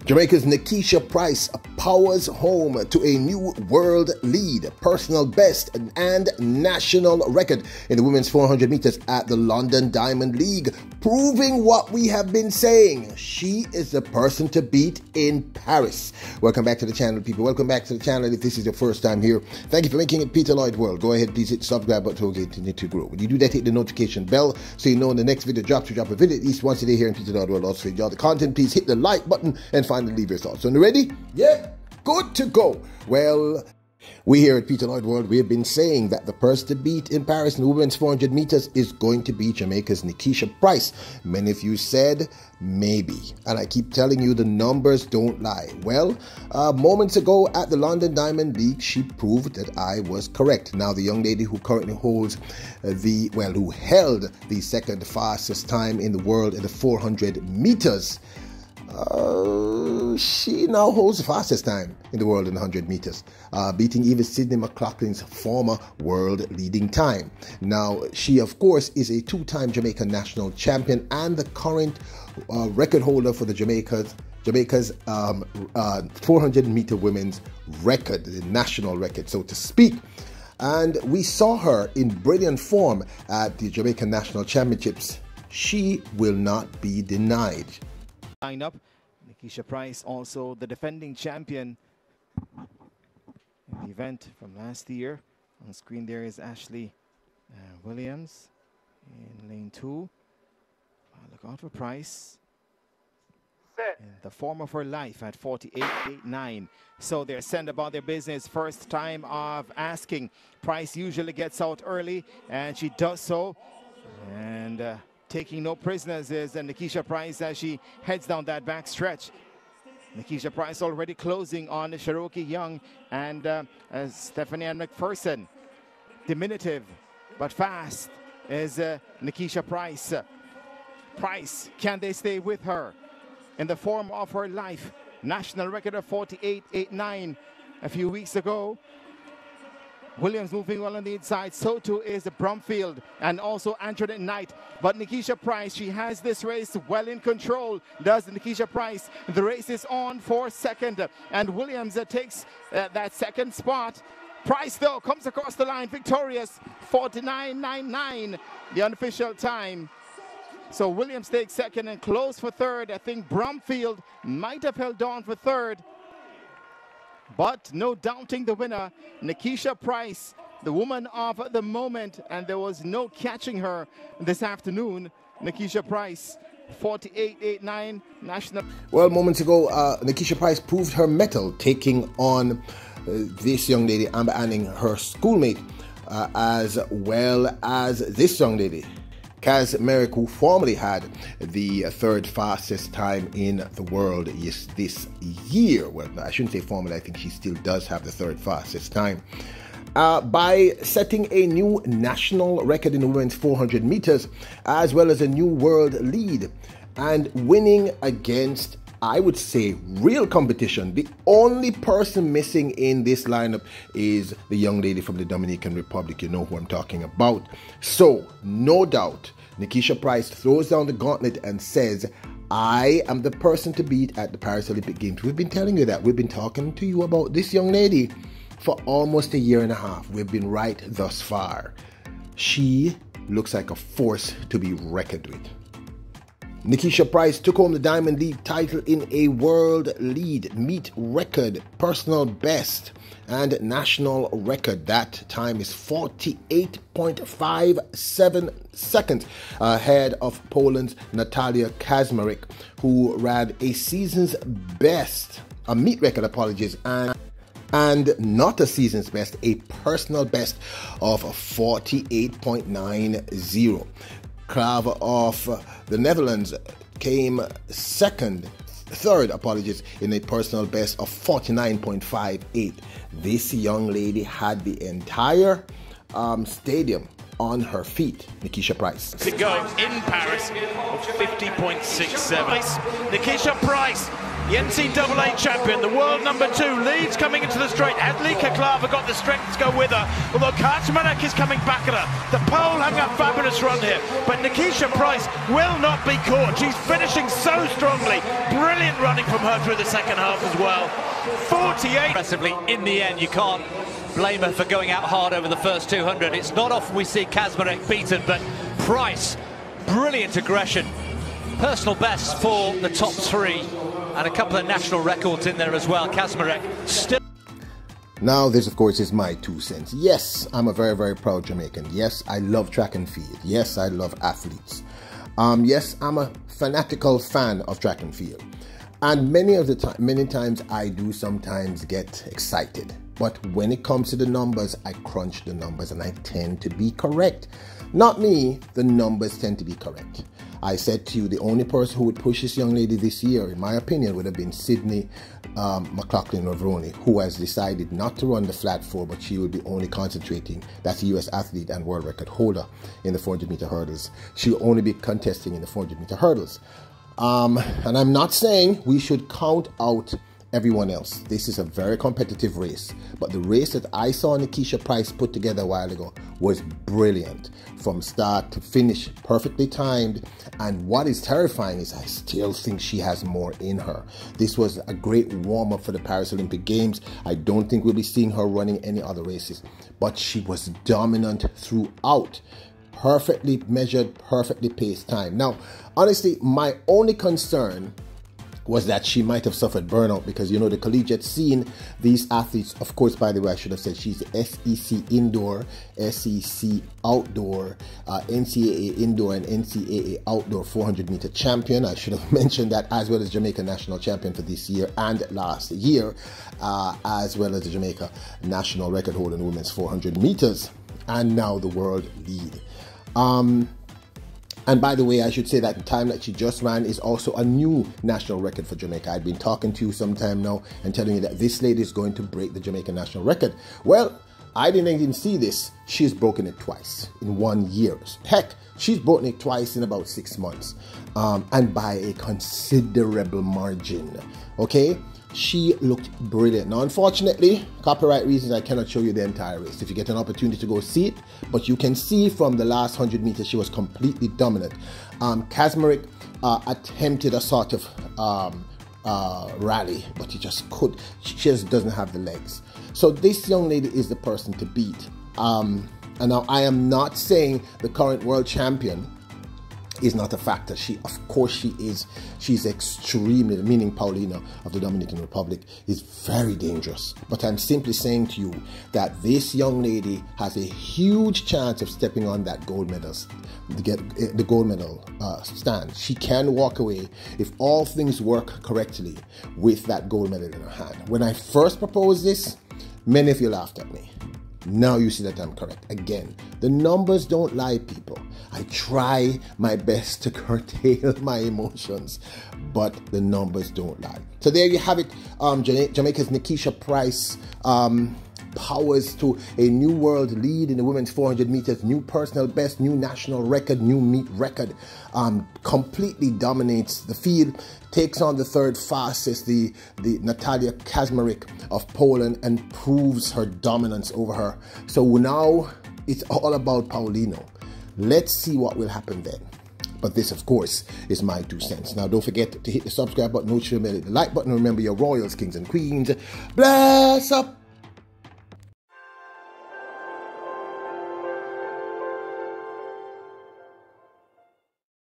Jamaica's Nickisha Pryce powers home to a new world lead, personal best and national record in the women's 400 meters at the London Diamond League, proving what we have been saying. She is the person to beat in Paris. Welcome back to the channel, people. Welcome back to the channel. If this is your first time here, thank you for making it Peter Lloyd World. Go ahead, please hit the subscribe button to continue to grow. When you do that, hit the notification bell so you know when the next video drops. We drop a video at least once a day here in Peter Lloyd World. Also, if you enjoy the content, please hit the like button and finally leave your thoughts. So, you ready? Yeah, good to go. Well, we here at Peter Lloyd World, we have been saying that the person to beat in Paris in the women's 400 meters is going to be Jamaica's Nickisha Pryce. Many of you said maybe, and I keep telling you the numbers don't lie. Well, moments ago at the London Diamond League, she proved that I was correct. Now, the young lady who currently holds who held the second fastest time in the world in the 400 meters, she now holds the fastest time in the world in 100 meters, beating even Sydney McLaughlin's former world leading time. Now, she, of course, is a two-time Jamaican national champion and the current record holder for the Jamaica's 400 meter women's record, the national record, so to speak. And we saw her in brilliant form at the Jamaican National Championships. She will not be denied. Lineup, Nickisha Pryce, also the defending champion in the event from last year. On screen there is Ashley Williams in lane 2. Look out for Pryce. In the form of her life at 48.89. So they're sent about their business. First time of asking. Pryce usually gets out early, and she does so. And taking no prisoners is Nickisha Pryce as she heads down that back stretch. Nickisha Pryce already closing on Cherokee Young and Stephanie Ann McPherson. Diminutive but fast is Nickisha Pryce. Pryce, can they stay with her in the form of her life? National record of 48.89 a few weeks ago. Williams moving well on the inside, so too is Brumfield and also Antoinette Knight. But Nickisha Pryce, she has this race well in control. Does Nickisha Pryce. The race is on for second, and Williams takes that second spot. Pryce, though, comes across the line victorious, 49.99, the unofficial time. So Williams takes second and close for third. I think Brumfield might have held on for third. But no doubting the winner, Nickisha Pryce, the woman of the moment, and there was no catching her this afternoon. Nickisha Pryce, 48.89 national. Well, moments ago, Nickisha Pryce proved her mettle, taking on this young lady, Amber Anning, her schoolmate, as well as this young lady, Kaz Merrick, who formerly had the third fastest time in the world this year. Well, I shouldn't say formerly, I think she still does have the third fastest time. By setting a new national record in the women's 400 meters, as well as a new world lead, and winning against, I would say, real competition. The only person missing in this lineup is the young lady from the Dominican Republic. You know who I'm talking about. So, no doubt, Nickisha Pryce throws down the gauntlet and says, I am the person to beat at the Paris Olympic Games. We've been telling you that. We've been talking to you about this young lady for almost a year and a half. We've been right thus far. She looks like a force to be reckoned with. Nickisha Pryce took home the Diamond League title in a world lead, meet record, personal best, and national record. That time is 48.57 seconds ahead of Poland's Natalia Kazmarek, who ran a season's best, a meet record, apologies, and not a season's best, a personal best of 48.90. Klaver of the Netherlands came third, in a personal best of 49.58. This young lady had the entire stadium on her feet. Nickisha Pryce. To go in Paris of 50.67. Nickisha Pryce The NCAA champion, the world #2, leads coming into the straight. Has Lika Klaver got the strength to go with her? Although Kaczmarek is coming back at her. The pole hung a fabulous run here, but Nickisha Pryce will not be caught. She's finishing so strongly. Brilliant running from her through the second half as well. 48. Impressively, in the end, you can't blame her for going out hard over the first 200. It's not often we see Kaczmarek beaten, but Pryce, brilliant aggression. Personal best for the top 3, and a couple of national records in there as well. Kaczmarek still. Now, this, of course, is my 2 cents. Yes, I'm a very, very proud Jamaican. Yes, I love track and field. Yes, I love athletes. Yes, I'm a fanatical fan of track and field. And many times I do sometimes get excited. But when it comes to the numbers, I crunch the numbers and I tend to be correct. Not me, the numbers tend to be correct. I said to you, the only person who would push this young lady this year, in my opinion, would have been Sydney McLaughlin-Rovoni, who has decided not to run the flat 4, but she will be only concentrating. That's a US athlete and world record holder in the 400-meter hurdles. She will only be contesting in the 400-meter hurdles. And I'm not saying we should count out everyone else. This is a very competitive race, but the race that I saw Nickisha Pryce put together a while ago was brilliant from start to finish, perfectly timed. And what is terrifying is I still think she has more in her. This was a great warm-up for the Paris Olympic Games. I don't think we'll be seeing her running any other races, but she was dominant throughout. Perfectly measured, perfectly paced time. Now, honestly, my only concern was that she might have suffered burnout, because, you know, the collegiate scene, these athletes, of course, by the way, I should have said she's the SEC Indoor, SEC Outdoor, NCAA Indoor and NCAA Outdoor 400-meter champion. I should have mentioned that, as well as Jamaica national champion for this year and last year, as well as the Jamaica national record holder in women's 400 meters, and now the world lead. And by the way, I should say that the time that she just ran is also a new national record for Jamaica. I've been talking to you some time now and telling you that this lady is going to break the Jamaican national record. Well, I didn't even see this. She's broken it twice in 1 year. Heck, she's broken it twice in about 6 months, and by a considerable margin. Okay? She looked brilliant. Now, unfortunately, copyright reasons, I cannot show you the entire race. If you get an opportunity to go see it, but you can see from the last 100 meters, she was completely dominant. Kaczmarek attempted a sort of rally, but he just could. She just doesn't have the legs. So this young lady is the person to beat. And now I am not saying the current world champion is not a factor. Of course she is. She's extremely, meaning Paulina of the Dominican Republic, is very dangerous. But I'm simply saying to you that this young lady has a huge chance of stepping on that gold medal, to get the gold medal stand. She can walk away if all things work correctly with that gold medal in her hand. When I first proposed this, many of you laughed at me. Now you see that I'm correct. Again, the numbers don't lie, people. I try my best to curtail my emotions, but the numbers don't lie. So there you have it. Jamaica's Nickisha Pryce powers to a new world lead in the women's 400 meters, new personal best, new national record, new meet record, completely dominates the field, takes on the third fastest, the Natalia Kaczmarek of Poland, and proves her dominance over her. So now it's all about Paulino. Let's see what will happen then. But this, of course, is my 2 cents. Now, don't forget to hit the subscribe button, the like button. Remember, your royals, kings and queens. Bless up.